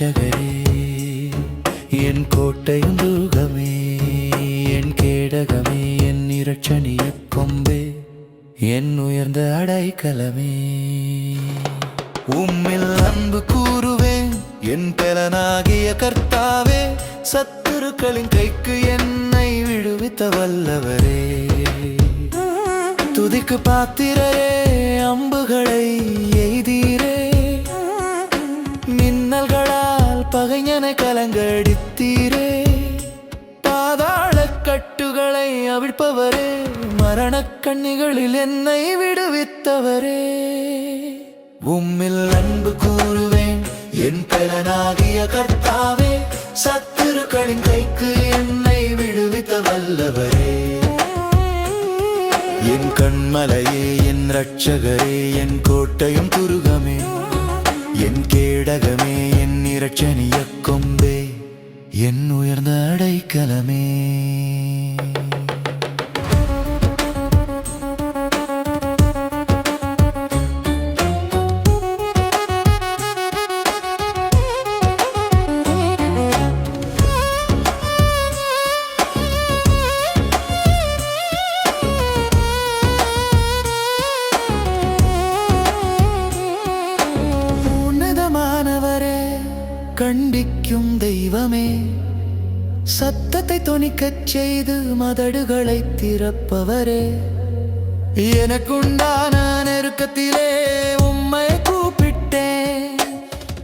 இரட்சகரே, என் கோட்டையும் துருகமே, என் கேடகமே, என் இரட்சணிய கொம்பே, என் உயர்ந்த அடைக்கலமே. உம்மில் அன்பு கூறுவேன், என் பலனாகிய கர்த்தாவே, சத்துருக்களின் கைக்கு என்னை விடுவித்த வல்லவரே. துதிக்கு பாத்திரரே, அம்புகளை எய்தீரே, மின்னல்களால் பகைஞனை கலங்கடித்தீரே. பாதாள கட்டுகளை அவிழ்ப்பவரே, மரணக் கண்ணிகளில் என்னை விடுவித்தவரே. உம்மில் அன்பு கூறுவேன், என் பலனாகிய கர்த்தாவே, சத்துருக்களின் கைக்கு என்னை விடுவித்த வல்லவரே. என் கண்மலையே, என் இரட்சகரே, என் கோட்டையும் துருகமே, என் கேடகமே, என் இரட்சணிய கொம்பே, என் உயர்ந்த அடைக்கலமே. கண்டிக்கும் தெய்வமே, சத்தத்தை தொனிக்கச் செய்து மதடுகளை திறப்பவரே, எனக்குண்டான நெருக்கத்திலே உம்மை கூப்பிட்டேன்.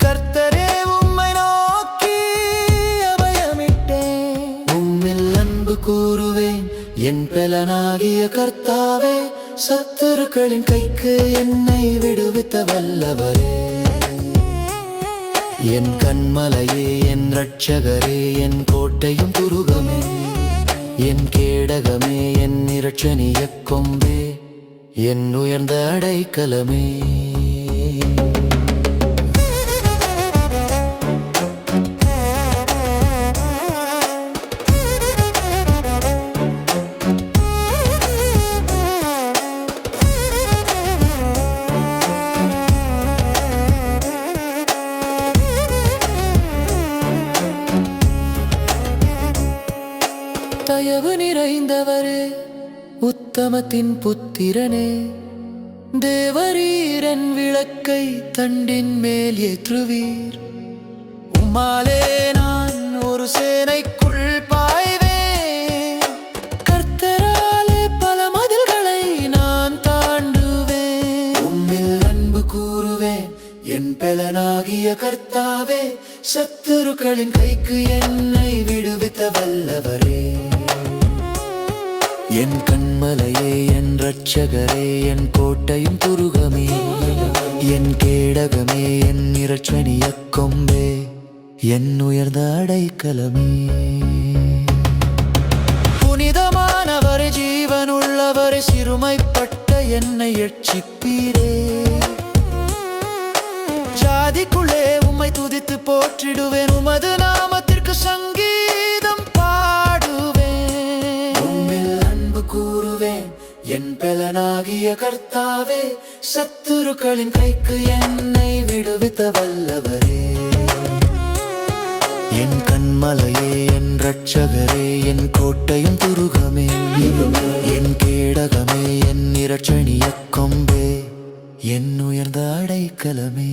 கர்த்தரே, உம்மை நோக்கி அபயமிட்டேன். உம்மில் அன்பு கூறுவேன், என் பலனாகிய கர்த்தாவே, சத்துருக்களின் கைக்கு என்னை விடுவித்த வல்லவரே. என் கண்மலையே, என் இரட்சகரே, என் கோட்டையும் துருகமே, என் கேடகமே, என் இரட்சணிய கொம்பே, என் உயர்ந்த அடைக்கலமே. தயவு நிறைந்தவரே, உத்தமத்தின் புத்திரனே, தேவரீரன் விளக்கை தண்டின் மேல் ஏற்றுவீர். உம்மாலே நான் ஒரு சேனைக்குள் பாய்வேன், கர்த்தராலே பல மதில்களை நான் தாண்டுவேன். உம்மில் அன்பு கூறுவேன், என் பலனாகிய கர்த்தாவே, சத்துருக்களின் கைக்கு என்னை விடுவித்த வல்லவரே. என் கண்மலையே, என் இரட்சகரே, என் கோட்டையும் துருகமே, என் கேடகமே, என் இரட்சணிய கொம்பே, என் உயர்ந்த அடைக்கலமே. புனிதமானவரே, ஜீவனுள்ளவரே, சிறுமைப்பட்ட என்னை ரட்சிப்பீரே. ஜாதிக்குள்ளே உம்மை துதித்து போற்றிடுவேன், உமது நாமத்திற்கு சங்கீதம் பாடுவேன். உம்மில் அன்பு கூறுவேன், என் பலனாகிய கர்த்தாவே, சத்துருக்களின் கைக்கு என்னை விடுவித்த வல்லவரே. என் கண்மலையே, என் இரட்சகரே, என் கோட்டையும் துருகமே, என் கேடகமே, என் இரட்சணிய கொம்பே, என் உயர்ந்த அடைக்கலமே.